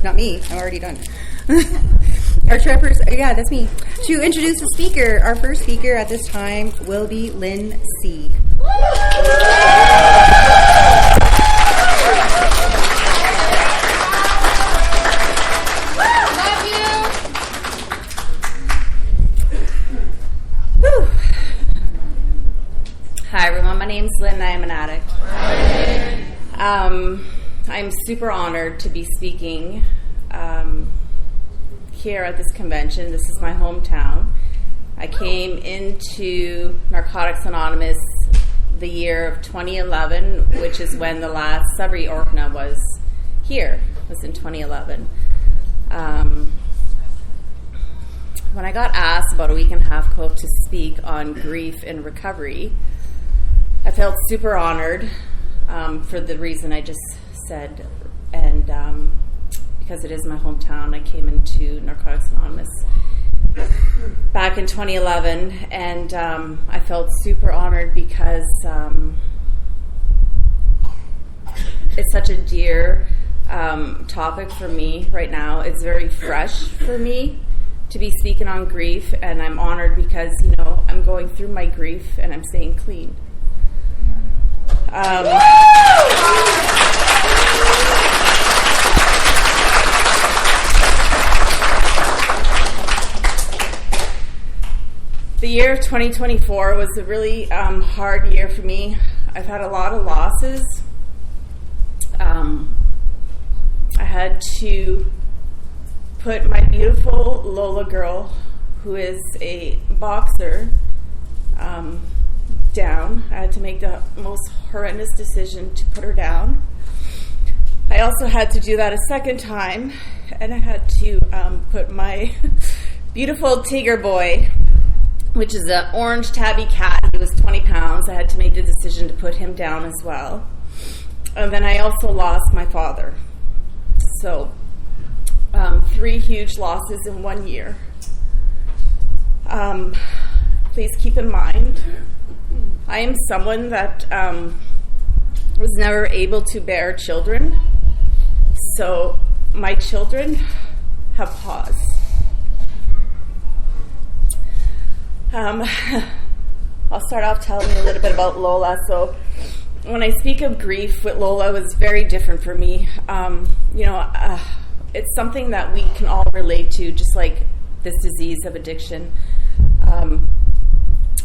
not me. I'm already done. Our trappers, yeah, that's me. To introduce the speaker, our first speaker at this time will be Lynn C. Hi everyone, my name's Lynn. I am an addict. I'm super honored to be speaking here at this convention. This is my hometown. I came into Narcotics Anonymous the year of 2011, which is when the last Sudbury Orkna was here. It was in 2011. When I got asked about a week and a half ago to speak on grief and recovery, I felt super honored for the reason I just said, and because it is my hometown. I came into Narcotics Anonymous back in 2011, and I felt super honored because it's such a dear topic for me right now. It's very fresh for me to be speaking on grief, and I'm honored because, you know, I'm going through my grief and I'm staying clean. The year of 2024 was a really hard year for me. I've had a lot of losses. I had to put my beautiful Lola girl, who is a boxer, down. I had to make the most horrendous decision to put her down. I also had to do that a second time, and I had to put my beautiful Tiger boy, which is an orange tabby cat. He was 20 pounds. I had to make the decision to put him down as well. And then I also lost my father. So 3 huge losses in 1 year. Please keep in mind, I am someone that was never able to bear children. So my children have paused. I'll start off telling you a little bit about Lola. So when I speak of grief with Lola, it was very different for me. It's something that we can all relate to, just like this disease of addiction.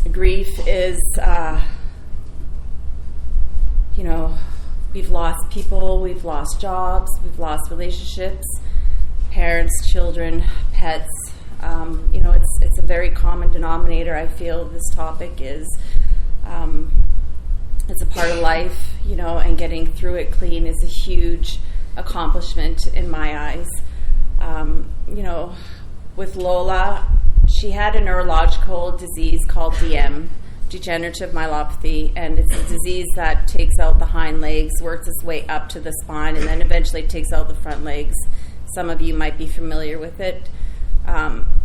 Grief is, we've lost people, we've lost jobs, we've lost relationships, parents, children, pets. It's a very common denominator. I feel this topic is, it's a part of life, and getting through it clean is a huge accomplishment in my eyes. With Lola, she had a neurological disease called DM, degenerative myelopathy, and it's a disease that takes out the hind legs, works its way up to the spine, and then eventually takes out the front legs. Some of you might be familiar with it.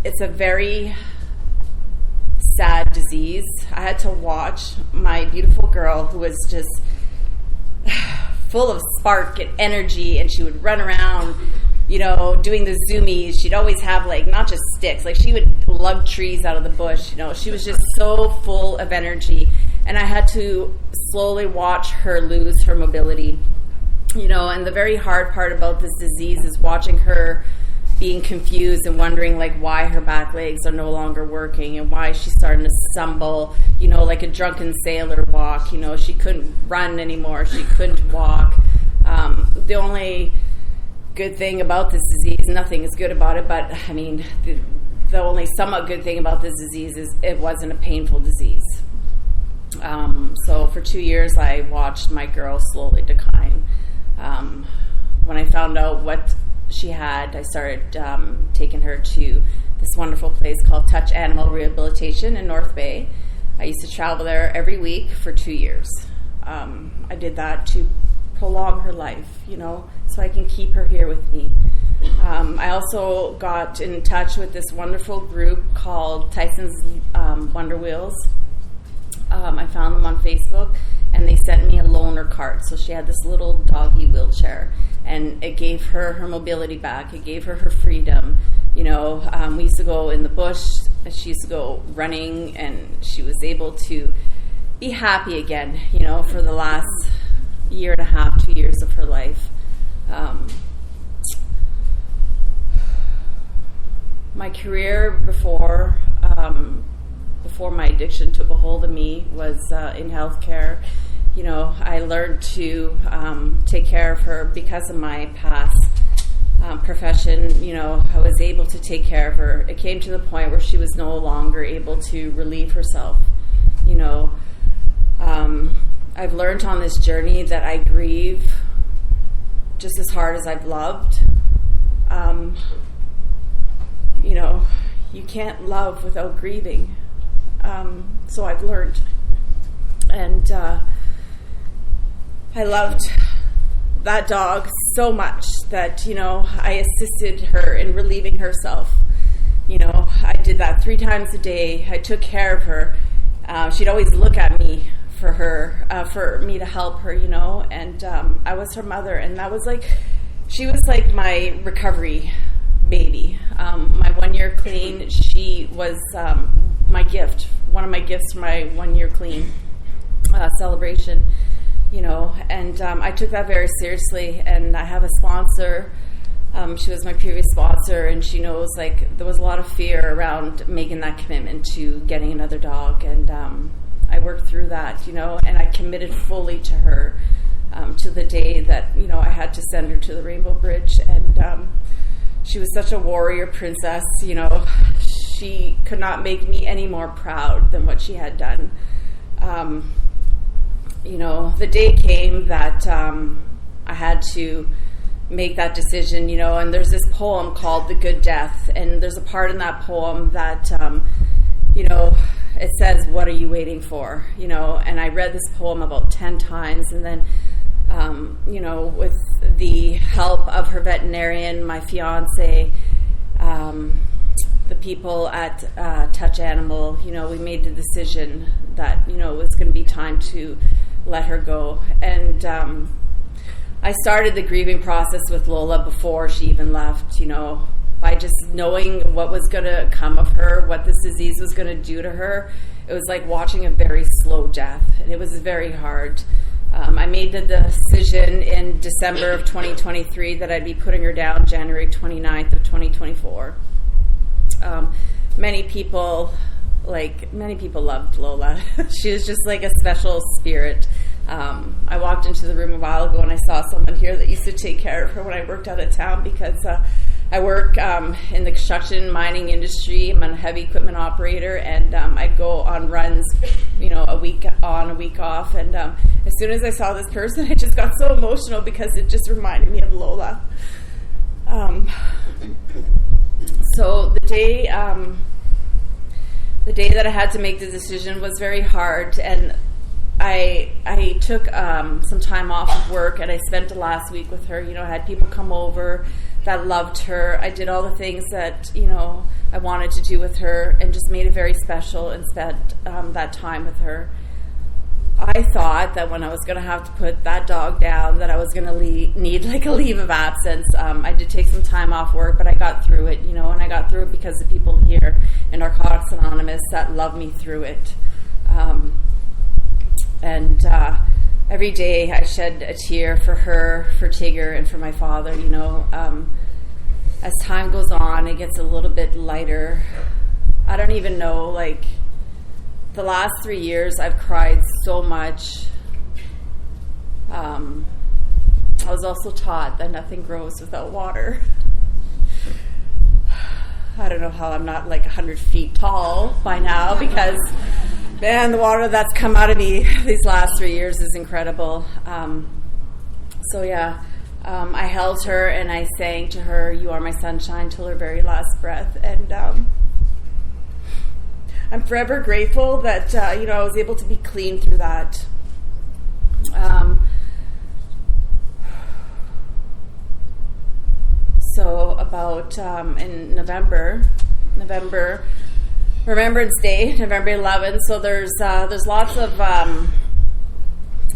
It's a very sad disease. I had to watch my beautiful girl, who was just full of spark and energy, and she would run around, doing the zoomies. She'd always have, not just sticks, she would lug trees out of the bush. She was just so full of energy, and I had to slowly watch her lose her mobility. And the very hard part about this disease is watching her being confused and wondering why her back legs are no longer working and why she's starting to stumble, like a drunken sailor walk. She couldn't run anymore. She couldn't walk. The only good thing about this disease, nothing is good about it, but the only somewhat good thing about this disease is it wasn't a painful disease. So for 2 years I watched my girl slowly decline. When I found out what she had, I started taking her to this wonderful place called Touch Animal Rehabilitation in North Bay. I used to travel there every week for 2 years. I did that to prolong her life, so I can keep her here with me. I also got in touch with this wonderful group called Tyson's Wonder Wheels. I found them on Facebook, and they sent me a loaner cart. So she had this little doggy wheelchair, and it gave her her mobility back. It gave her her freedom. We used to go in the bush. She used to go running, and she was able to be happy again, for the last year and a half, 2 years of her life. My career before my addiction took a hold of me was in healthcare. I learned to take care of her because of my past profession. I was able to take care of her. It came to the point where she was no longer able to relieve herself. I've learned on this journey that I grieve just as hard as I've loved. You can't love without grieving. So I've learned. And I loved that dog so much that, I assisted her in relieving herself. I did that 3 times a day. I took care of her. She'd always look at me for me to help her, and I was her mother, and she was like my recovery baby. My 1 year clean, she was my gift, one of my gifts for my 1 year clean celebration, and I took that very seriously. And I have a sponsor. She was my previous sponsor, and she knows there was a lot of fear around making that commitment to getting another dog, and I worked through that, and I committed fully to her to the day that I had to send her to the Rainbow Bridge. And she was such a warrior princess. She could not make me any more proud than what she had done. The day came that I had to make that decision, and there's this poem called The Good Death, and there's a part in that poem that, it says, "What are you waiting for?" And I read this poem about 10 times, and then, with the help of her veterinarian, my fiance, the people at Touch Animal, we made the decision that, it was going to be time to let her go. And I started the grieving process with Lola before she even left, by just knowing what was going to come of her, what this disease was going to do to her. It was like watching a very slow death, and it was very hard. I made the decision in December of 2023 that I'd be putting her down January 29th of 2024. Many people loved Lola. She was just like a special spirit. I walked into the room a while ago and I saw someone here that used to take care of her when I worked out of town, because I work in the construction mining industry. I'm a heavy equipment operator, and I'd go on runs, a week on, a week off. And as soon as I saw this person, I just got so emotional because it just reminded me of Lola. So the day that I had to make the decision was very hard, and I took some time off of work, and I spent the last week with her. I had people come over that loved her. I did all the things that I wanted to do with her, and just made it very special and spent that time with her. I thought that when I was going to have to put that dog down, that I was going to need like a leave of absence. I did take some time off work, but I got through it, and I got through it because of people here in Narcotics Anonymous that love me through it. And every day I shed a tear for her, for Tigger, and for my father. As time goes on, it gets a little bit lighter. I don't even know, the last 3 years I've cried so much. I was also taught that nothing grows without water. I don't know how I'm not 100 feet tall by now, because man, the water that's come out of me these last 3 years is incredible. I held her and I sang to her, "You are my sunshine," till her very last breath. And I'm forever grateful that, I was able to be clean through that. So about in November, Remembrance Day, November 11th. So there's lots of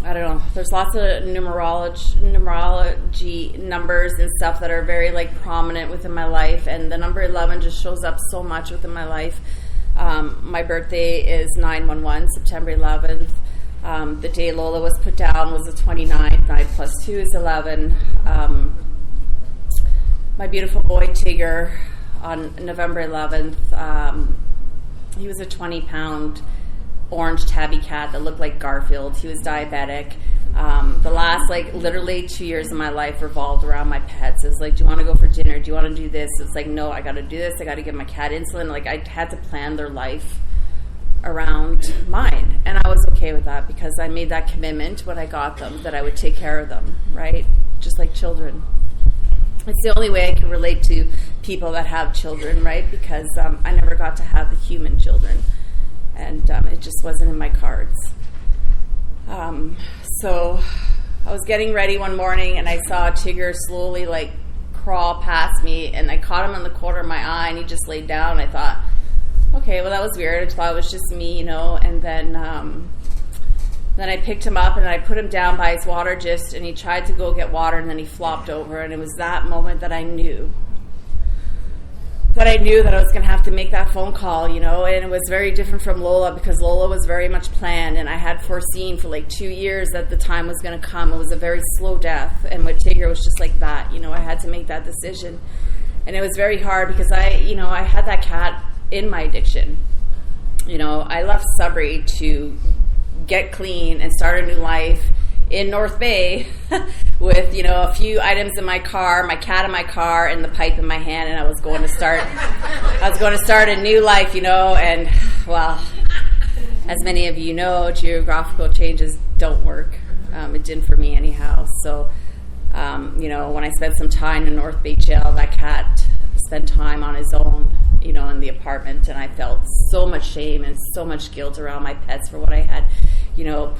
I don't know. There's lots of numerology numbers and stuff that are very like prominent within my life, and the number 11 just shows up so much within my life. My birthday is 9/11, September 11th. The day Lola was put down was the 29th. 9 plus 2 is 11. My beautiful boy Tigger on November 11th. He was a 20-pound orange tabby cat that looked like Garfield. He was diabetic. The last, like, literally 2 years of my life revolved around my pets. It was like, do you want to go for dinner? Do you want to do this? It's like, no, I got to do this. I got to give my cat insulin. Like, I had to plan their life around mine. And I was okay with that because I made that commitment when I got them that I would take care of them, right? Just like children. It's the only way I can relate to people that have children, right? Because I never got to have the human children. And it just wasn't in my cards. So I was getting ready one morning and I saw Tigger slowly like crawl past me, and I caught him in the corner of my eye and he just laid down. I thought, okay, well, that was weird. I thought it was just me, and then I picked him up and I put him down by his water gist, and he tried to go get water, and then he flopped over, and it was that moment that I knew that I was going to have to make that phone call, and it was very different from Lola because Lola was very much planned, and I had foreseen for like 2 years that the time was going to come. It was a very slow death, and with Tigger, it was just like that, I had to make that decision, and it was very hard because I had that cat in my addiction. I left Sudbury to get clean and start a new life in North Bay with, a few items in my car, my cat in my car, and the pipe in my hand, and I was going to start a new life, and, well, as many of you know, geographical changes don't work. It didn't for me anyhow. So, when I spent some time in North Bay jail, that cat spent time on his own, in the apartment, and I felt so much shame and so much guilt around my pets for what I had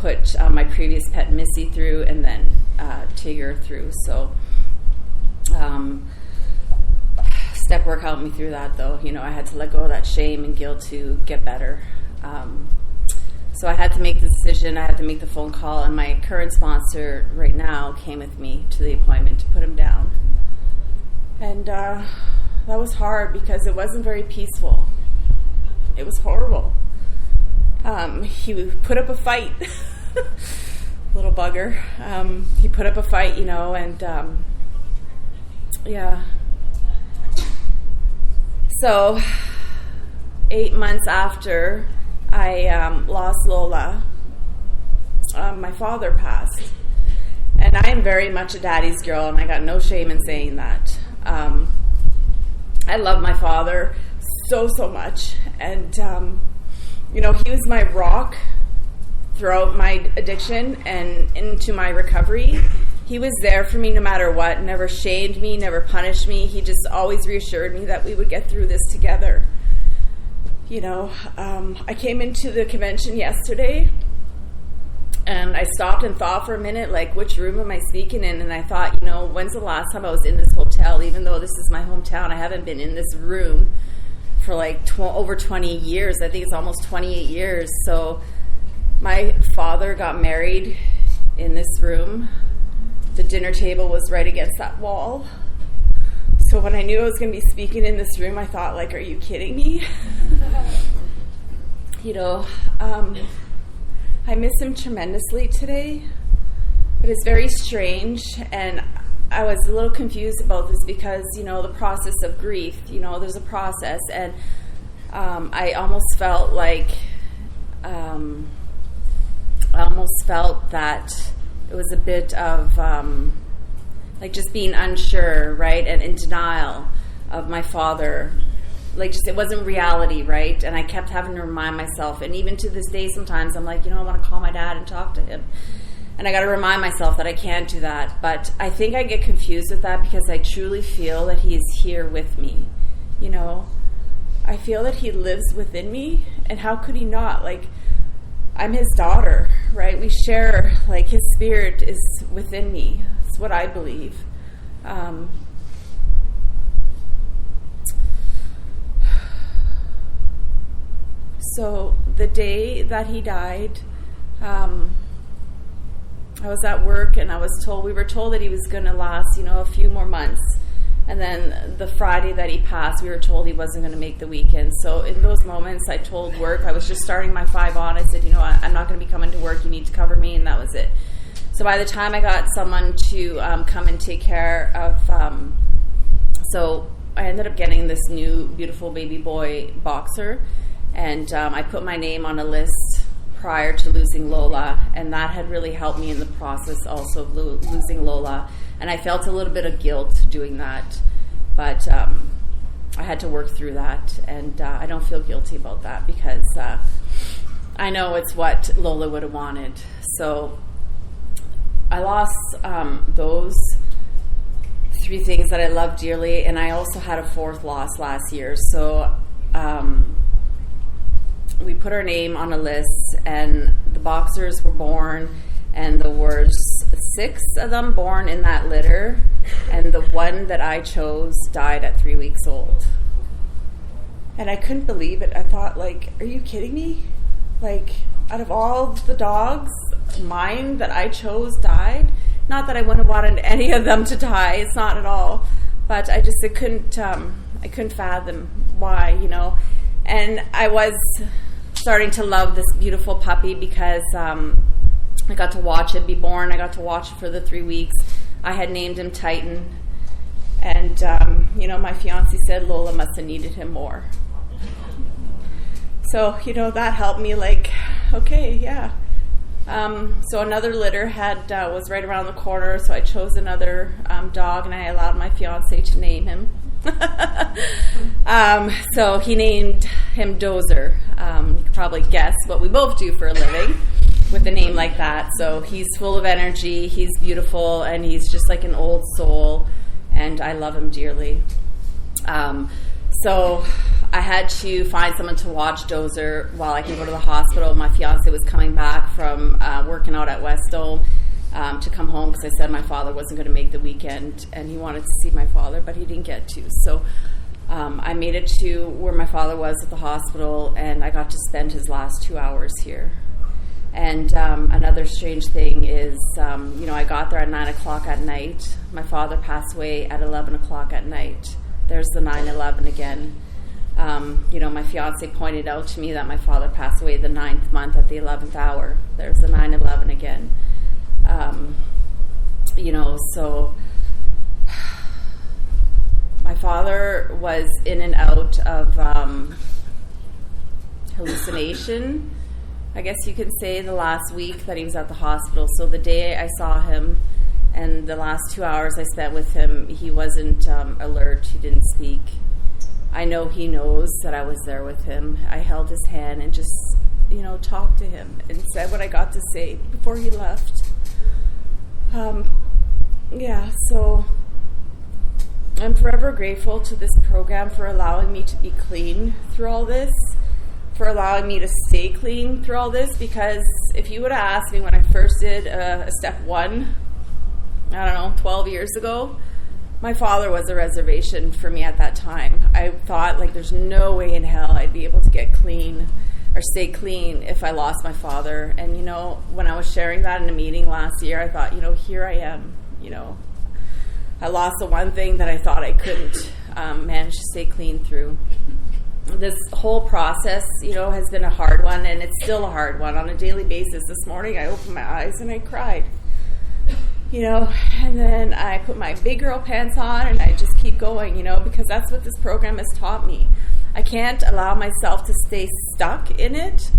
put my previous pet Missy through, and then Tigger through. So step work helped me through that, though. I had to let go of that shame and guilt to get better. So I had to make the decision. I had to make the phone call, and my current sponsor right now came with me to the appointment to put him down. And that was hard because it wasn't very peaceful. It was horrible. He put up a fight, little bugger. He put up a fight, and yeah. So 8 months after I lost Lola, my father passed. And I am very much a daddy's girl, and I got no shame in saying that. I love my father so much, and he was my rock throughout my addiction and into my recovery. He was there for me no matter what, never shamed me, never punished me. He just always reassured me that we would get through this together. I came into the convention yesterday, and I stopped and thought for a minute, like, which room am I speaking in? And I thought, when's the last time I was in this hotel? Even though this is my hometown, I haven't been in this room for like over 20 years. I think it's almost 28 years. So my father got married in this room. The dinner table was right against that wall. So when I knew I was going to be speaking in this room, I thought, like, are you kidding me? I miss him tremendously today, but it's very strange, and I was a little confused about this because, the process of grief, there's a process, and I almost felt like, that it was a bit of, like, just being unsure, right, and in denial of my father. Like, just, it wasn't reality, right? And I kept having to remind myself, and even to this day sometimes I'm like, I want to call my dad and talk to him. And I got to remind myself that I can't do that. But I think I get confused with that because I truly feel that he is here with me. I feel that he lives within me, and how could he not? Like, I'm his daughter, right? We share, like, his spirit is within me. That's what I believe. So the day that he died, I was at work, and we were told that he was going to last, a few more months. And then the Friday that he passed, we were told he wasn't going to make the weekend. So in those moments, I told work, I was just starting my 5 on. I said, I'm not going to be coming to work. You need to cover me, and that was it. So by the time I got someone to come and take care of, so I ended up getting this new beautiful baby boy boxer, and I put my name on a list prior to losing Lola, and that had really helped me in the process also of losing Lola. And I felt a little bit of guilt doing that, but I had to work through that, and I don't feel guilty about that because I know it's what Lola would have wanted. So I lost those 3 things that I love dearly, and I also had a 4th loss last year. So we put our name on a list, and the boxers were born, and there were 6 of them born in that litter, and the one that I chose died at 3 weeks old. And I couldn't believe it. I thought, are you kidding me? Out of all the dogs, mine that I chose died. Not that I wouldn't have wanted any of them to die. It's not at all. But I couldn't fathom why, And I was starting to love this beautiful puppy because I got to watch it be born. I got to watch it for the 3 weeks. I had named him Titan. And, my fiancé said Lola must have needed him more. So, that helped me okay, yeah. So another litter was right around the corner, so I chose another dog, and I allowed my fiancé to name him. So he named him Dozer. You can probably guess what we both do for a living with a name like that. So he's full of energy, he's beautiful, and he's just like an old soul, and I love him dearly. So I had to find someone to watch Dozer while I can go to the hospital. My fiance was coming back from working out at Westdome to come home because I said my father wasn't going to make the weekend, and he wanted to see my father, but he didn't get to. So I made it to where my father was at the hospital, and I got to spend his last 2 hours here. And another strange thing is, I got there at 9 o'clock at night. My father passed away at 11 o'clock at night. There's the 9/11 again. My fiance pointed out to me that my father passed away the 9th month at the 11th hour. There's the 9/11 again. So my father was in and out of hallucination, I guess you could say, the last week that he was at the hospital. So the day I saw him and the last 2 hours I spent with him, he wasn't alert. He didn't speak. I know he knows that I was there with him. I held his hand and just, talked to him and said what I got to say before he left. So I'm forever grateful to this program for allowing me to be clean through all this, for allowing me to stay clean through all this, because if you would have asked me when I first did a step 1, 12 years ago, my father was a reservation for me at that time. I thought, there's no way in hell I'd be able to get clean or stay clean if I lost my father. And, when I was sharing that in a meeting last year, I thought, here I am, I lost the one thing that I thought I couldn't manage to stay clean through. This whole process, has been a hard one, and it's still a hard one on a daily basis. This morning I opened my eyes and I cried. And then I put my big girl pants on and I just keep going, because that's what this program has taught me. I can't allow myself to stay stuck in it.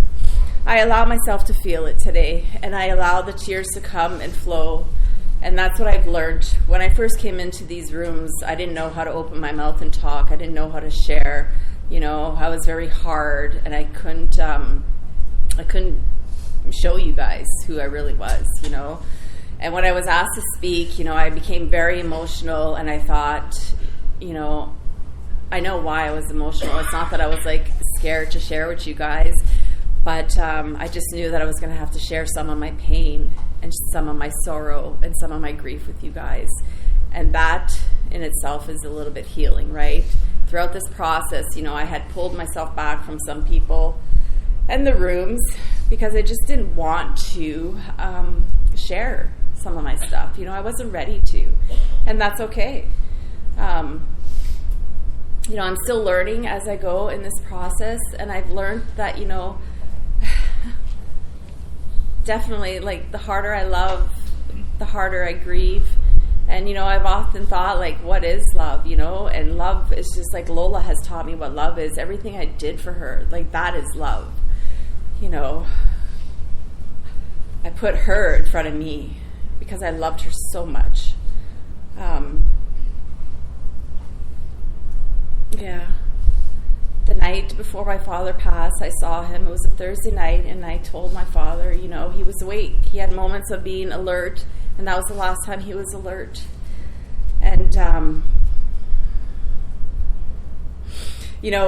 I allow myself to feel it today, and I allow the tears to come and flow. And that's what I've learned. When I first came into these rooms, I didn't know how to open my mouth and talk. I didn't know how to share. I was very hard, and I couldn't show you guys who I really was, And when I was asked to speak, I became very emotional, and I thought, I know why I was emotional. It's not that I was scared to share with you guys, but I just knew that I was going to have to share some of my pain and some of my sorrow and some of my grief with you guys. And that in itself is a little bit healing, right? Throughout this process, I had pulled myself back from some people and the rooms because I just didn't want to share some of my stuff. I wasn't ready to, and that's okay. I'm still learning as I go in this process, and I've learned that, definitely, like, the harder I love, the harder I grieve. And, I've often thought, like, what is love, And love is just, like, Lola has taught me what love is. Everything I did for her, like, that is love. I put her in front of me because I loved her so much. The night before my father passed, I saw him. It was a Thursday night, and I told my father, he was awake. He had moments of being alert, and that was the last time he was alert. And,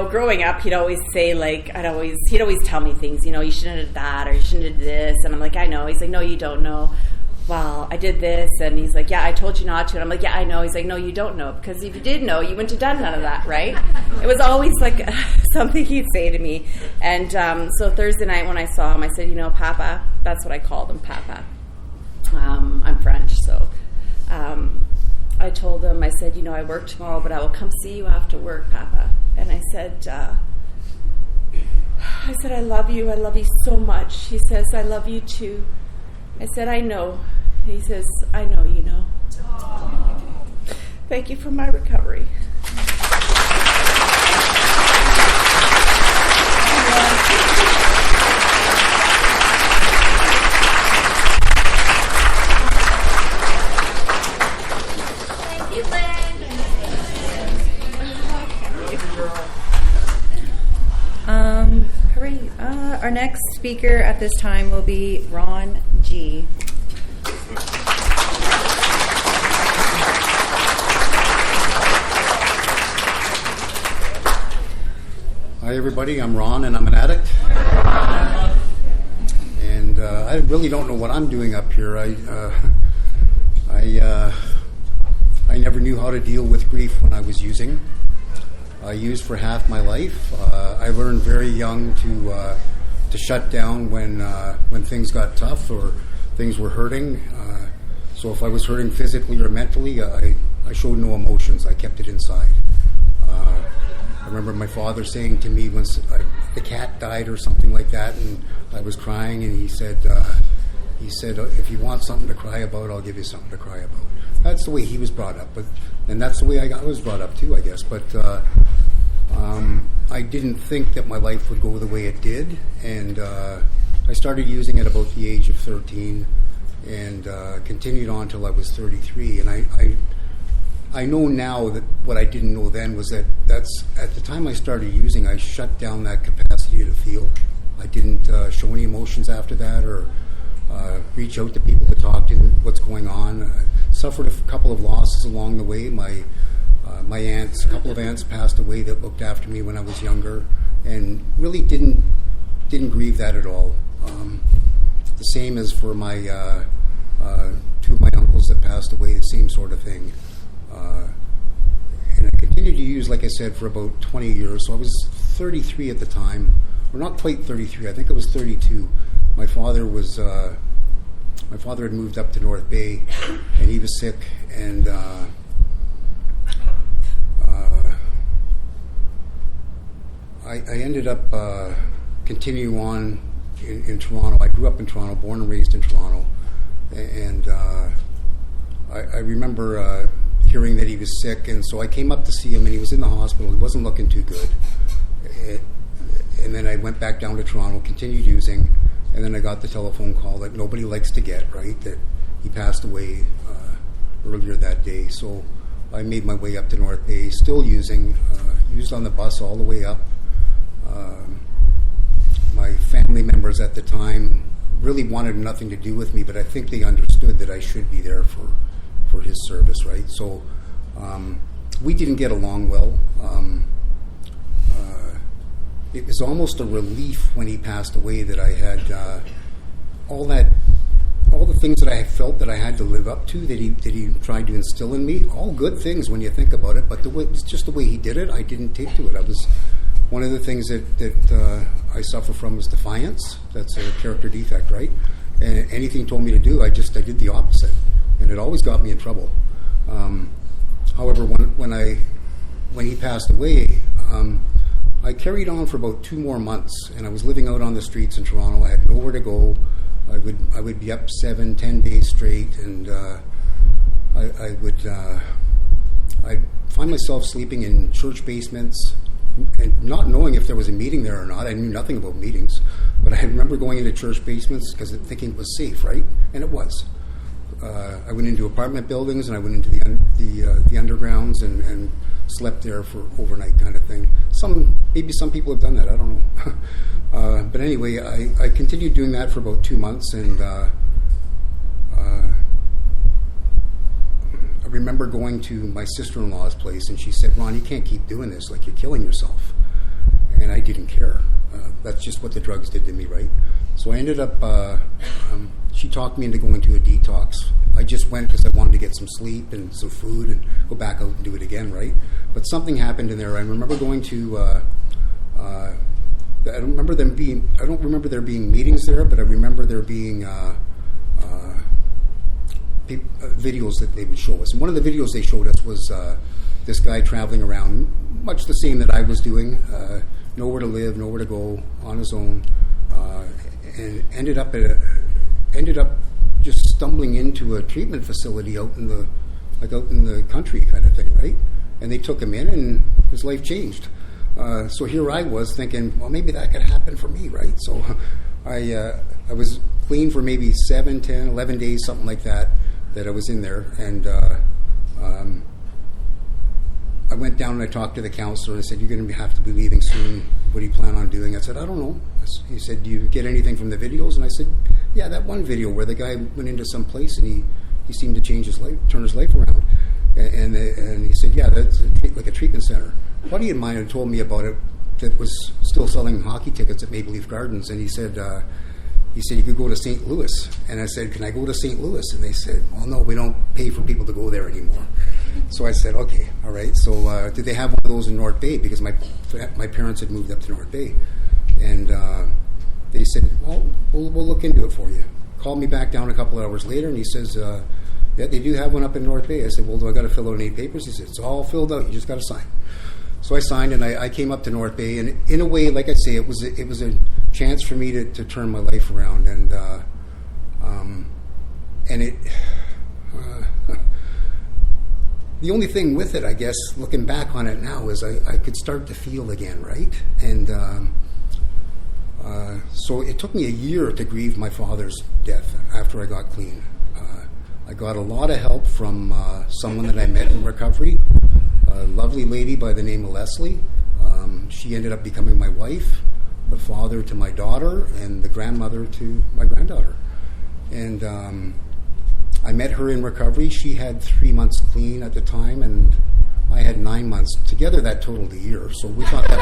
growing up, he'd always say, like, he'd always tell me things, you shouldn't have done that, or you shouldn't have did this. And I'm like, I know. He's like, no, you don't know. Well, I did this. And he's like, yeah, I told you not to. And I'm like, yeah, I know. He's like, no, you don't know. Because if you did know, you wouldn't have done none of that, right? It was always like something he'd say to me. And so Thursday night when I saw him, I said, Papa, that's what I called him, Papa. I'm French, so I told him, I said, I work tomorrow, but I will come see you after work, Papa. And I said, I love you so much. He says, I love you too. I said, I know. He says, I know you know. Aww. Thank you for my recovery. Thank you, Lynn. Our next speaker at this time will be Ron G. Hi everybody, I'm Ron and I'm an addict. And I really don't know what I'm doing up here. I never knew how to deal with grief when I was using. I used for half my life. I learned very young to shut down when things got tough or things were hurting. So if I was hurting physically or mentally, I showed no emotions. I kept it inside. I remember my father saying to me once the cat died or something like that, and I was crying, and he said, if you want something to cry about, I'll give you something to cry about. That's the way he was brought up, and that's the way I was brought up too, I guess. But I didn't think that my life would go the way it did, and I started using it about the age of 13, and continued on till I was 33. And I know now that what I didn't know then was that's at the time I started using, I shut down that capacity to feel. I didn't show any emotions after that, or reach out to people to talk to what's going on. I suffered a couple of losses along the way. My aunts, a couple of aunts passed away that looked after me when I was younger, and really didn't grieve that at all. The same as for my two of my uncles that passed away, the same sort of thing. And I continued to use, like I said, for about 20 years. So I was 33 at the time, or not quite 33. I think I was 32. My father had moved up to North Bay, and he was sick, and I ended up continuing on in Toronto. I grew up in Toronto, born and raised in Toronto, and I remember hearing that he was sick, and so I came up to see him, and he was in the hospital. He wasn't looking too good. And then I went back down to Toronto, continued using, and then I got the telephone call that nobody likes to get, right, that he passed away earlier that day. So I made my way up to North Bay, still using, used on the bus all the way up. My family members at the time really wanted nothing to do with me, but I think they understood that I should be there for his service, right? So we didn't get along well. It was almost a relief when he passed away that I had all the things that I felt that I had to live up to, that he tried to instill in me. All good things when you think about it, but it's just the way he did it. I didn't take to it. One of the things that I suffer from is defiance. That's a character defect, right? and anything he told me to do, I did the opposite, and it always got me in trouble. However, when he passed away, I carried on for about 2 more months, and I was living out on the streets in Toronto. I had nowhere to go. I would be up 7-10 days straight, and I'd find myself sleeping in church basements and not knowing if there was a meeting there or not. I knew nothing about meetings, but I remember going into church basements because thinking it was safe, right? And it was. I went into apartment buildings, and I went into the undergrounds and slept there for overnight kind of thing. Maybe some people have done that. I don't know. But anyway, I continued doing that for about 2 months, and I remember going to my sister-in-law's place, and she said, "Ron, you can't keep doing this. Like, you're killing yourself." And I didn't care. That's just what the drugs did to me, right? So I ended up, she talked me into going to a detox. I just went because I wanted to get some sleep and some food and go back out and do it again, right? But something happened in there. I remember going to, I don't remember there being meetings there, but I remember there being videos that they would show us. And one of the videos they showed us was this guy traveling around, much the same that I was doing, nowhere to live, nowhere to go, on his own, and ended up just stumbling into a treatment facility out in the country kind of thing, right? And they took him in, and his life changed. So here I was thinking, well, maybe that could happen for me, right? So I was clean for maybe 7, 10, 11 days, something like that I was in there. And I went down and I talked to the counselor, and I said, "You're going to have to be leaving soon. What do you plan on doing?" I said, "I don't know." He said, "Do you get anything from the videos?" And I said, "Yeah, that one video where the guy went into some place and he seemed to change his life, turn his life around." And he said, "Yeah, that's like a treatment center." A buddy of mine had told me about it that was still selling hockey tickets at Maple Leaf Gardens, and he said you could go to St. Louis. And I said, "Can I go to St. Louis?" And they said, "Well, no, we don't pay for people to go there anymore." So I said, "Okay, all right." So did they have one of those in North Bay? Because my parents had moved up to North Bay. And they said, "Well, we'll look into it for you." Called me back down a couple of hours later, and he says, "Yeah, they do have one up in North Bay." I said, "Well, do I got to fill out any papers?" He said, "It's all filled out. You just got to sign." So I signed, and I came up to North Bay, and in a way, like I say, it was a chance for me to turn my life around, and it. The only thing with it, I guess, looking back on it now, is I could start to feel again, right? And so it took me a year to grieve my father's death after I got clean. I got a lot of help from someone that I met in recovery, a lovely lady by the name of Leslie. She ended up becoming my wife, the father to my daughter, and the grandmother to my granddaughter. And I met her in recovery. She had 3 months clean at the time, and I had 9 months. Together, that totaled a year. So we thought that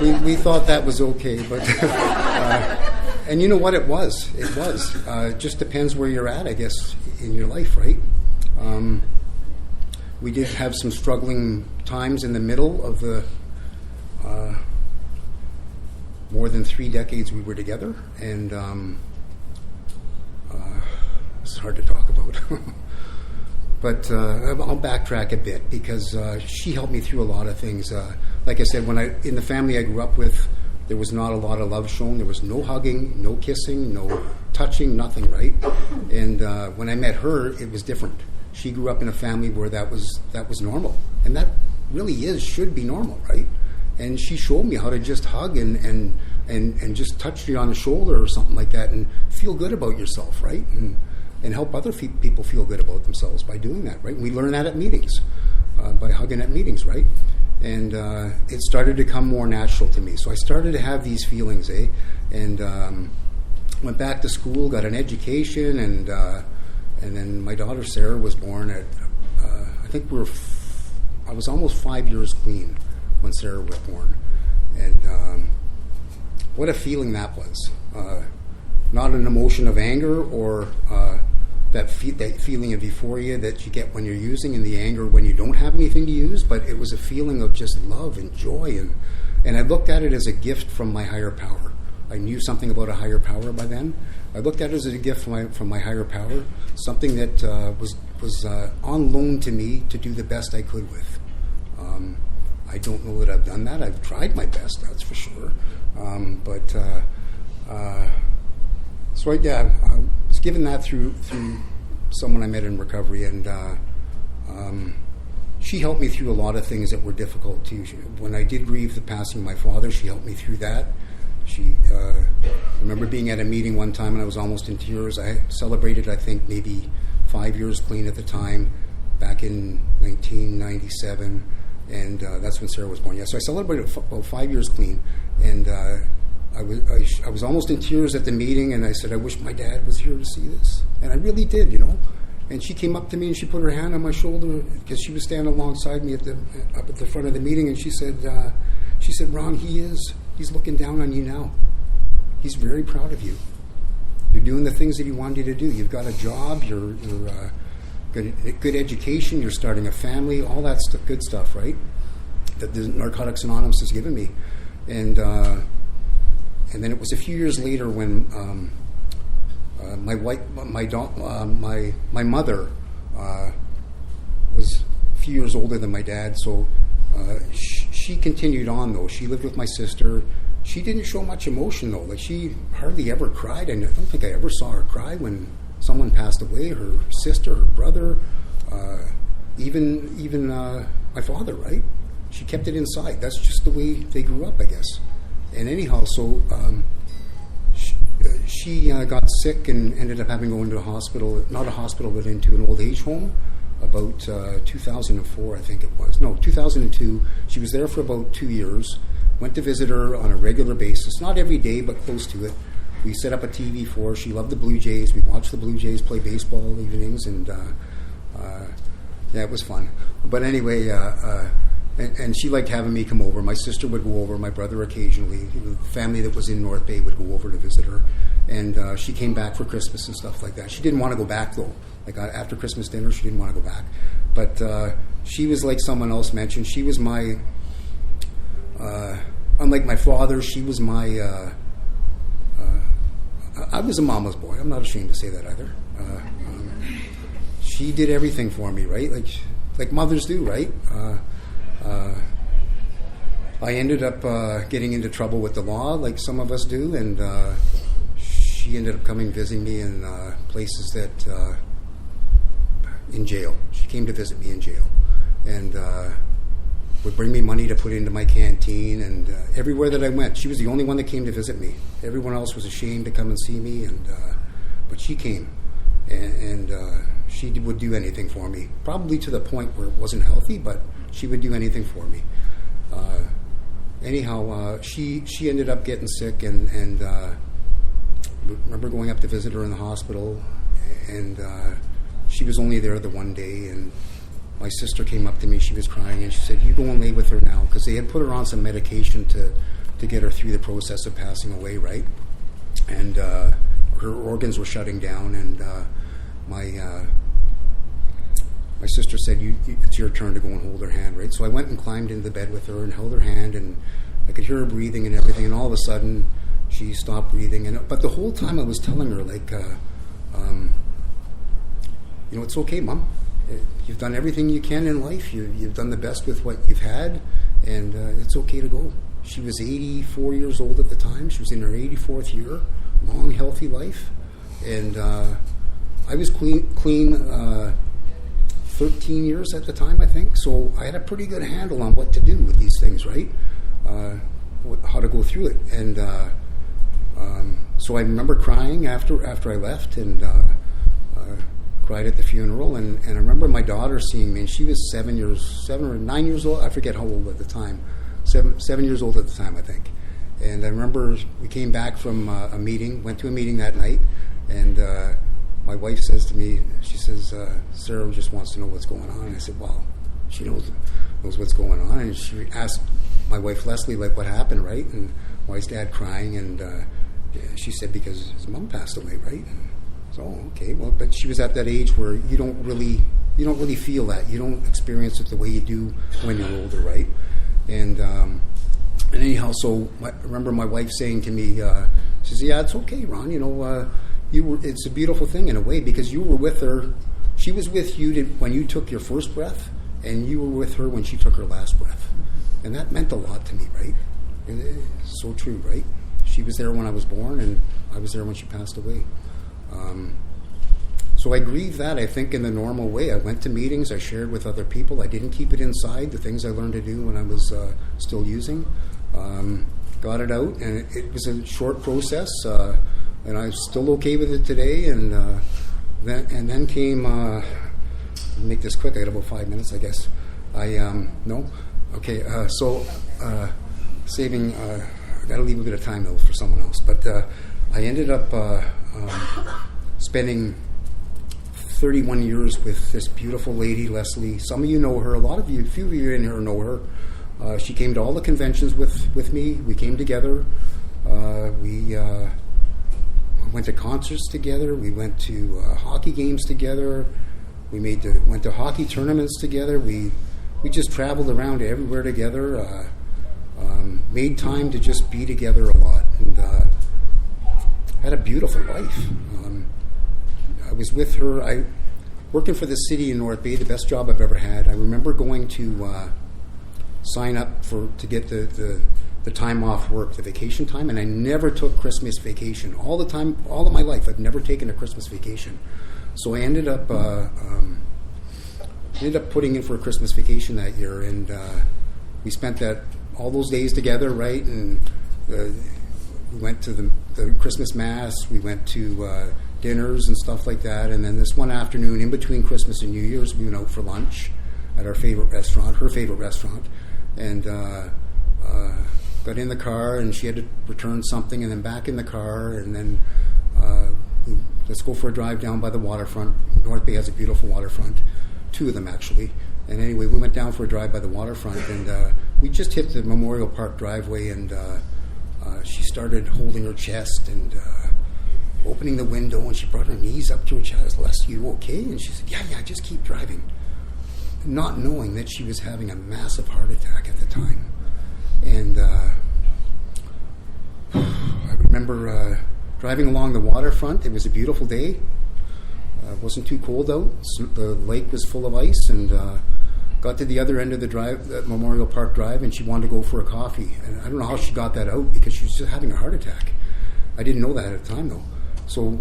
was we thought that was okay. But and you know what? It was. It just depends where you're at, I guess, in your life, right? We did have some struggling times in the middle of the more than 3 decades we were together, and it's hard to talk about. But I'll backtrack a bit, because she helped me through a lot of things. Like I said, in the family I grew up with, there was not a lot of love shown. There was no hugging, no kissing, no touching, nothing, right? And when I met her, it was different. She grew up in a family where that was normal, and that really should be normal, right? And she showed me how to just hug and just touch you on the shoulder or something like that, and feel good about yourself, right? And help other people feel good about themselves by doing that, right? And we learn that at meetings, by hugging at meetings, right? And it started to come more natural to me. So I started to have these feelings, and went back to school, got an education, and then my daughter Sarah was born at, I think I was almost 5 years clean when Sarah was born. And what a feeling that was. Not an emotion of anger or that feeling of euphoria that you get when you're using, and the anger when you don't have anything to use, but it was a feeling of just love and joy And I looked at it as a gift from my higher power. I knew something about a higher power by then. I looked at it as a gift from my higher power, something that was on loan to me to do the best I could with. I don't know that I've done that. I've tried my best, that's for sure. So I was given that through someone I met in recovery, and she helped me through a lot of things that were difficult too. When I did grieve the passing of my father, she helped me through that. I remember being at a meeting one time and I was almost in tears. I celebrated, I think, maybe 5 years clean at the time, back in 1997, and that's when Sarah was born. Yeah, so I celebrated about 5 years clean, and I was almost in tears at the meeting, and I said, I wish my dad was here to see this, and I really did, And she came up to me and she put her hand on my shoulder because she was standing alongside me up at the front of the meeting, and she said, Ron, he's looking down on you now. He's very proud of you. You're doing the things that he wanted you to do. You've got a job. You're good education. You're starting a family. All that good stuff, right? That the Narcotics Anonymous has given me, and then it was a few years later when my mother was a few years older than my dad, so she continued on though. She lived with my sister. She didn't show much emotion though. Like, she hardly ever cried. I don't think I ever saw her cry when someone passed away. Her sister, her brother, even my father. Right? She kept it inside. That's just the way they grew up, I guess. And anyhow, so she got sick and ended up having to go into a hospital. Not a hospital, but into an old age home. About 2004, I think it was. No, 2002. She was there for about 2 years. Went to visit her on a regular basis. Not every day, but close to it. We set up a TV for her. She loved the Blue Jays. We watched the Blue Jays play baseball evenings, and yeah, it was fun. But anyway, and she liked having me come over. My sister would go over, my brother occasionally. The family that was in North Bay would go over to visit her. And she came back for Christmas and stuff like that. She didn't want to go back, though. Like, after Christmas dinner, she didn't want to go back. But she was, like someone else mentioned, she was my, unlike my father, she was my, I was a mama's boy. I'm not ashamed to say that either. She did everything for me, right? Like mothers do, right? I ended up getting into trouble with the law, like some of us do, and she ended up coming visiting me in places that, in jail. She came to visit me in jail, and would bring me money to put into my canteen, and everywhere that I went, she was the only one that came to visit me. Everyone else was ashamed to come and see me, and but she came, and she would do anything for me, probably to the point where it wasn't healthy, but she would do anything for me. Anyhow, she ended up getting sick, and remember going up to visit her in the hospital, and she was only there the one day, and my sister came up to me. She was crying, and she said, "You go and lay with her now," because they had put her on some medication to get her through the process of passing away, right? And her organs were shutting down, and my sister said, it's your turn to go and hold her hand, right? So I went and climbed into the bed with her and held her hand, and I could hear her breathing and everything, and all of a sudden she stopped breathing. But the whole time I was telling her, like, it's okay, Mom. You've done everything you can in life. You've done the best with what you've had, and it's okay to go. She was 84 years old at the time. She was in her 84th year, long, healthy life. And I was clean 13 years at the time, I think. So I had a pretty good handle on what to do with these things, right? How to go through it. And so I remember crying after I left, and cried at the funeral, and I remember my daughter seeing me, and she was 7 or 9 years old. I forget how old at the time. 7 years old at the time, I think. And I remember we came back from a meeting, went to a meeting that night, and my wife says to me, she says, "Sarah just wants to know what's going on." And I said, "Well, she knows what's going on." And she asked my wife Leslie, like, what happened, right? And why is Dad crying? And she said, because his mom passed away, right? And so, okay, well, but she was at that age where you don't really feel that. You don't experience it the way you do when you're older, right? And And anyhow, so I remember my wife saying to me, she says, "Yeah, it's okay, Ron. It's a beautiful thing in a way because you were with her. She was with you when you took your first breath, and you were with her when she took her last breath, and that meant a lot to me, right? It's so true, right? She was there when I was born, and I was there when she passed away. So I grieved that, I think, in the normal way. I went to meetings, I shared with other people. I didn't keep it inside, the things I learned to do when I was still using. Got it out, and it was a short process, and I'm still okay with it today. And then came, make this quick, I got about 5 minutes, I guess. Saving, I got to leave a bit of time, though, for someone else. But I ended up spending 31 years with this beautiful lady, Leslie. Some of you know her. A few of you in here know her. She came to all the conventions with me. We came together. We went to concerts together. We went to hockey games together. We went to hockey tournaments together. We just traveled around everywhere together. Made time to just be together a lot, and had a beautiful life. I was with her. Working for the city in North Bay, the best job I've ever had. I remember going to sign up to get the time off work, the vacation time, and I never took Christmas vacation. All of my life, I've never taken a Christmas vacation. So I ended up putting in for a Christmas vacation that year, and we spent all those days together, right? And we went to the Christmas Mass. We went to dinners and stuff like that. And then this one afternoon, in between Christmas and New Year's, we went out for lunch at her favorite restaurant. And got in the car, and she had to return something, and then back in the car, and then let's go for a drive down by the waterfront. North Bay has a beautiful waterfront, 2 of them actually. And anyway, we went down for a drive by the waterfront, and we just hit the Memorial Park driveway, and she started holding her chest and opening the window, and she brought her knees up to her chest. "Les, you okay?" And she said, yeah, just keep driving. Not knowing that she was having a massive heart attack at the time. And I remember driving along the waterfront. It was a beautiful day. It wasn't too cold out. The lake was full of ice, and got to the other end of the drive, Memorial Park Drive, and she wanted to go for a coffee. And I don't know how she got that out, because she was just having a heart attack. I didn't know that at the time, though. So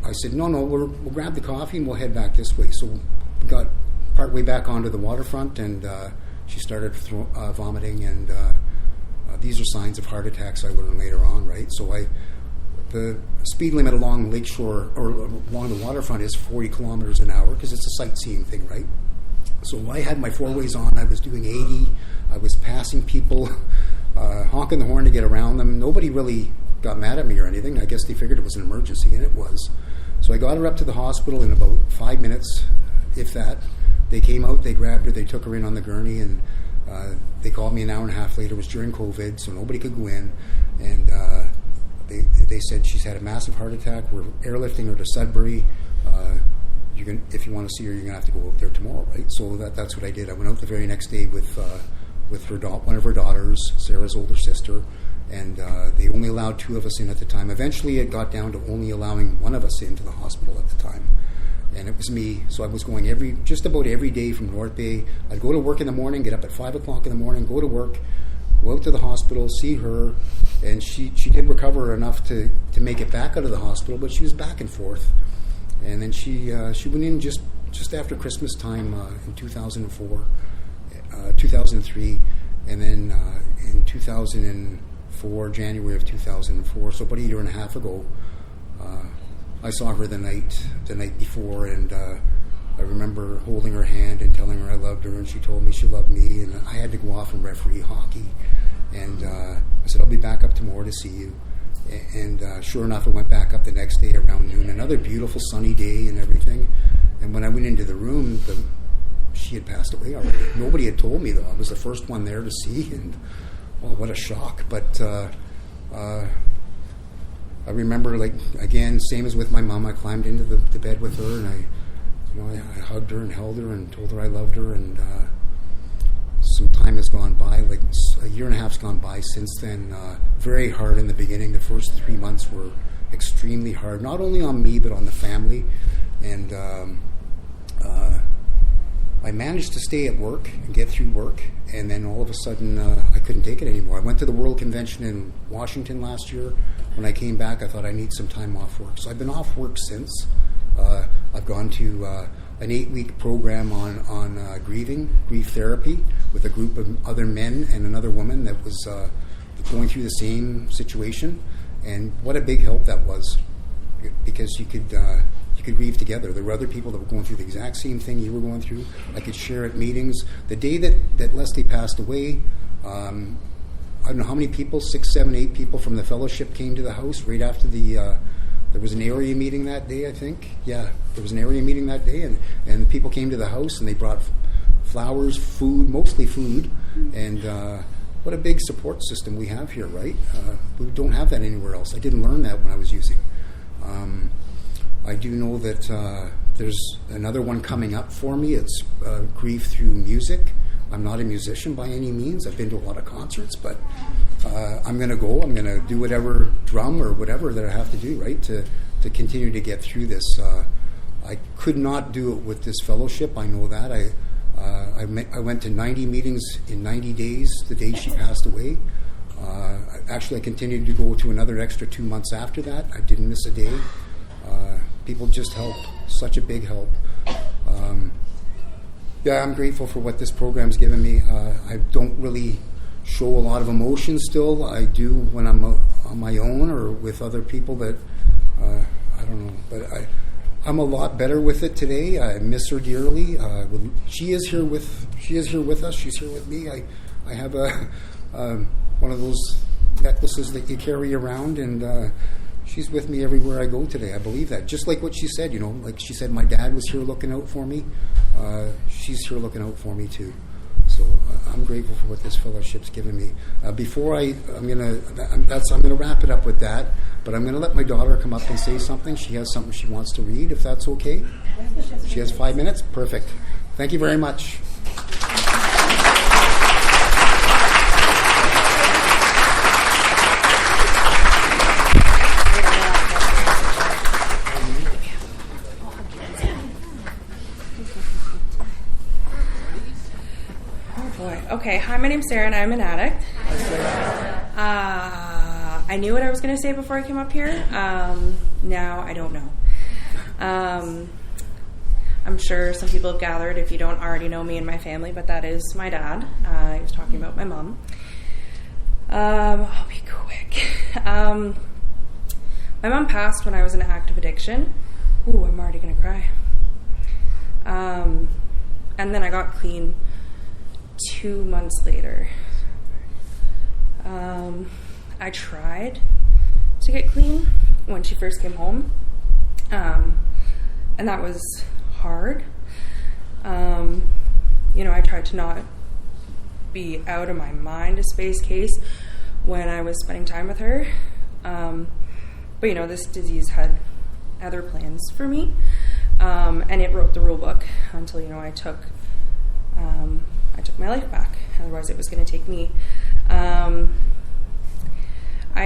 I said, no, we'll grab the coffee and we'll head back this way. So we got partway back onto the waterfront, and she started vomiting, and these are signs of heart attacks I learned later on, right? So the speed limit along Lakeshore, or along the waterfront, is 40 kilometers an hour, because it's a sightseeing thing, right? So I had my 4-ways on. I was doing 80. I was passing people, honking the horn to get around them. Nobody really got mad at me or anything. I guess they figured it was an emergency, and it was. So I got her up to the hospital in about 5 minutes, if that. They came out, they grabbed her, they took her in on the gurney, and they called me an hour and a half later. It was during COVID, so nobody could go in. And they said she's had a massive heart attack. We're airlifting her to Sudbury. If you want to see her, you're going to have to go out there tomorrow, right? So that's what I did. I went out the very next day with one of her daughters, Sarah's older sister, and they only allowed 2 of us in at the time. Eventually, it got down to only allowing 1 of us into the hospital at the time, and it was me. So I was going just about every day from North Bay. I'd go to work in the morning, get up at 5 o'clock in the morning, go to work, go out to the hospital, see her, and she did recover enough to make it back out of the hospital, but she was back and forth. And then she went in just after Christmas time in 2004, 2003, and then in 2004, January of 2004, so about a year and a half ago, I saw her the night before, and I remember holding her hand and telling her I loved her, and she told me she loved me, and I had to go off and referee hockey, and I said, I'll be back up tomorrow to see you. And sure enough, I went back up the next day around noon. Another beautiful sunny day and everything. And when I went into the room, she had passed away already. Nobody had told me, though. I was the first one there to see, and what a shock. But I remember, like, again, same as with my mom, I climbed into the bed with her, and I hugged her and held her and told her I loved her. And some time has gone by, like a year and a half's gone by since then. Very hard in the beginning. The first 3 months were extremely hard, not only on me but on the family. And I managed to stay at work and get through work, and then all of a sudden I couldn't take it anymore. I went to the World Convention in Washington last year. When I came back, I thought I need some time off work. So I've been off work since. I've gone to an 8-week program on grief therapy with a group of other men and another woman that was going through the same situation. And what a big help that was, because you could grieve together. There were other people that were going through the exact same thing you were going through. I could share at meetings. The day that Leslie passed away, I don't know how many people, 6, 7, 8 people from the fellowship came to the house right after there was an area meeting that day, I think. Yeah, there was an area meeting that day, and the people came to the house and they brought flowers, food, mostly food, and what a big support system we have here, right? We don't have that anywhere else. I didn't learn that when I was using. I do know that there's another one coming up for me. It's grief through music. I'm not a musician by any means. I've been to a lot of concerts, but I'm going to go. I'm going to do whatever drum or whatever that I have to do, right, to continue to get through this. I could not do it with this fellowship. I know that. I went to 90 meetings in 90 days the day she passed away. Actually, I continued to go to another extra 2 months after that. I didn't miss a day. People just help. Such a big help. Yeah, I'm grateful for what this program's given me. I don't really show a lot of emotion still. I do when I'm on my own or with other people that, I don't know. But I'm a lot better with it today. I miss her dearly. She is here with us. She's here with me. I have one of those necklaces that you carry around, and she's with me everywhere I go today. I believe that. Just like what she said, like she said, my dad was here looking out for me. She's here looking out for me too. So I'm grateful for what this fellowship's given me. Before I'm gonna wrap it up with that. But I'm gonna let my daughter come up and say something. She has something she wants to read, if that's okay. She has 5 minutes. Perfect. Thank you very much. Okay, hi, my name's Sarah and I'm an addict. I knew what I was going to say before I came up here. Now I don't know. I'm sure some people have gathered if you don't already know me and my family, but that is my dad. He was talking about my mom. I'll be quick. My mom passed when I was in active addiction. Ooh, I'm already going to cry. And then I got clean 2 months later. I tried to get clean when she first came home, and that was hard. I tried to not be out of my mind a space case when I was spending time with her, but this disease had other plans for me, and it wrote the rule book until I took my life back. Otherwise, it was going to take me. I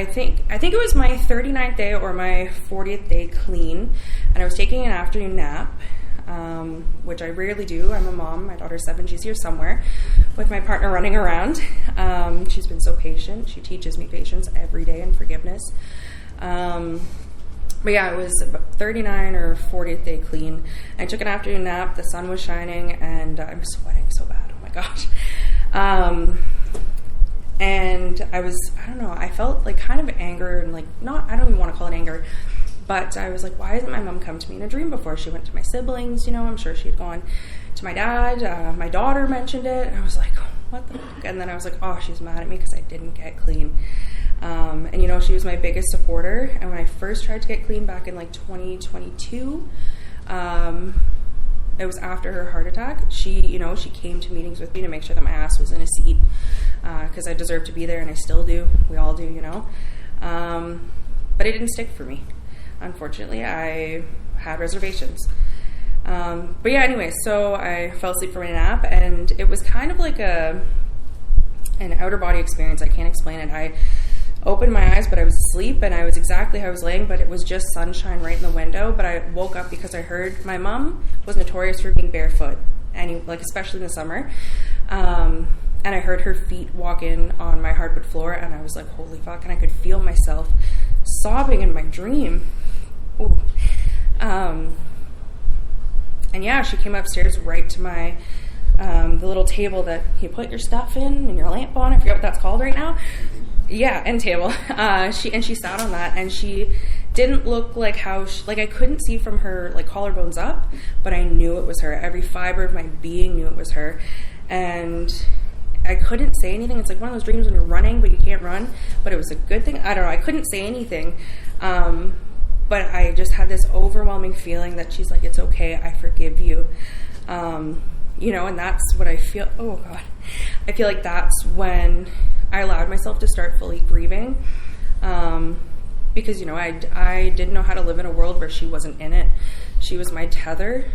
think it was my 39th day or my 40th day clean, and I was taking an afternoon nap, which I rarely do. I'm a mom. My daughter's 7. She's here somewhere with my partner running around. She's been so patient. She teaches me patience every day and forgiveness. But yeah, it was about 39 or 40th day clean. I took an afternoon nap. The sun was shining, and I'm sweating so bad. Oh my gosh. And I felt like kind of anger and I don't even want to call it anger, but I was like, why hasn't my mom come to me in a dream before? She went to my siblings, I'm sure she had gone to my dad. My daughter mentioned it, and I was like, what the fuck? And then I was like, oh, she's mad at me because I didn't get clean. And she was my biggest supporter. And when I first tried to get clean back in 2022, it was after her heart attack. She came to meetings with me to make sure that my ass was in a seat, because I deserve to be there, and I still do. We all do, But it didn't stick for me. Unfortunately, I had reservations. But yeah, anyway, so I fell asleep from my nap, and it was kind of like a an outer body experience. I can't explain it. I opened my eyes, but I was asleep, and I was exactly how I was laying, but it was just sunshine right in the window. But I woke up because I heard my mom was notorious for being barefoot, and like especially in the summer. And I heard her feet walk in on my hardwood floor, and I was like, holy fuck, and I could feel myself sobbing in my dream. Ooh. And yeah, she came upstairs right to my the little table that you put your stuff in and your lamp on. I forget what that's called right now. Yeah, end table. She sat on that, and she didn't look like how I couldn't see from her like collarbones up, but I knew it was her. Every fiber of my being knew it was her, and I couldn't say anything. It's like one of those dreams when you're running but you can't run, but it was a good thing. I don't know. I couldn't say anything, but I just had this overwhelming feeling that she's like, it's okay, I forgive you. And that's what I feel. Oh God, I feel like that's when I allowed myself to start fully grieving, because I didn't know how to live in a world where she wasn't in it. She was my tether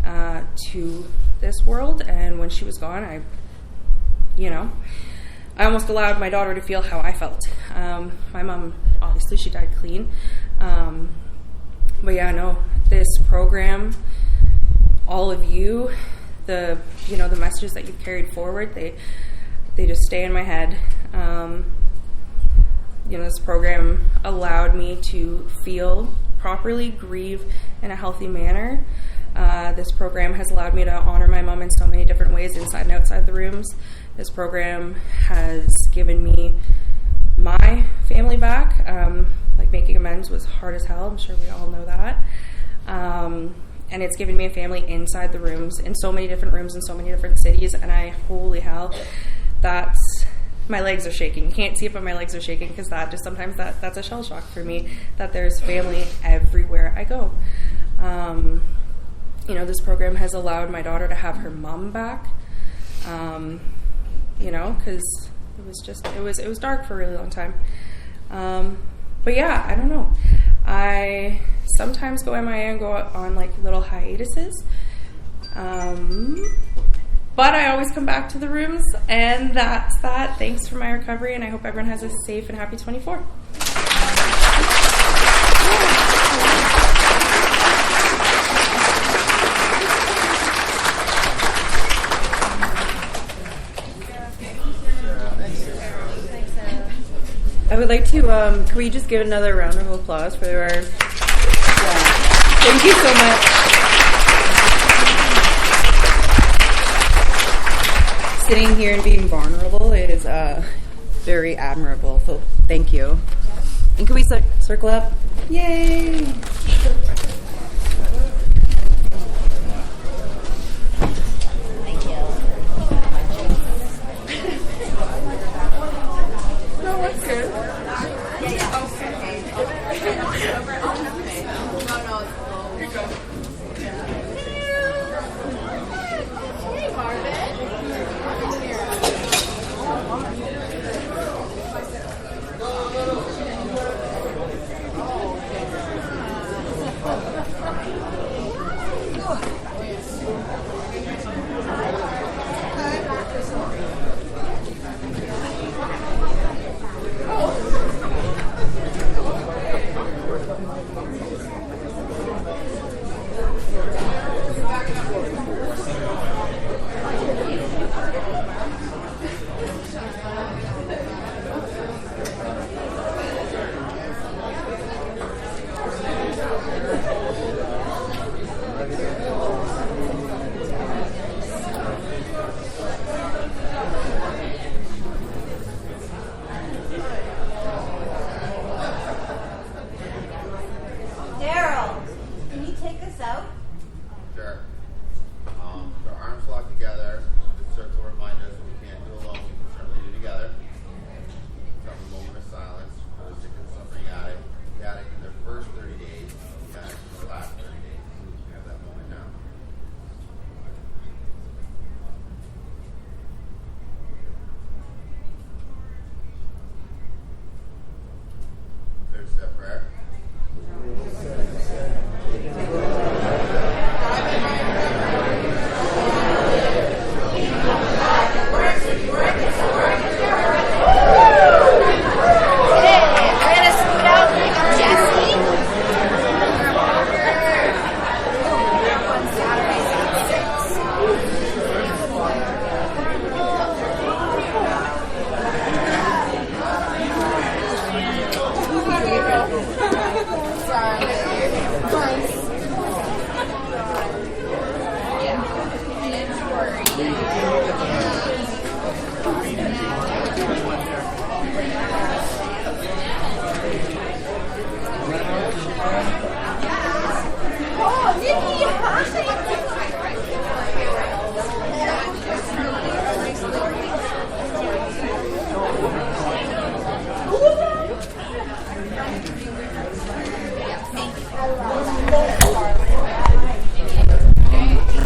to this world, and when she was gone, I almost allowed my daughter to feel how I felt. My mom, obviously, she died clean, but yeah, no, this program, all of you, the messages that you've carried forward, they just stay in my head. This program allowed me to feel properly, grieve in a healthy manner. This program has allowed me to honor my mom in so many different ways, inside and outside the rooms. This program has given me my family back. Making amends was hard as hell. I'm sure we all know that. And it's given me a family inside the rooms, in so many different rooms, in so many different cities. And holy hell, my legs are shaking. You can't see it, but my legs are shaking, because sometimes that's a shell shock for me, that there's family everywhere I go. This program has allowed my daughter to have her mom back, because it was dark for a really long time. But yeah, I don't know. I sometimes go MIA and go on little hiatuses. But I always come back to the rooms, and that's that. Thanks for my recovery, and I hope everyone has a safe and happy 24. I would like to, can we just give another round of applause for our, thank you so much. Sitting here and being vulnerable is very admirable, so thank you. And can we circle up? Yay!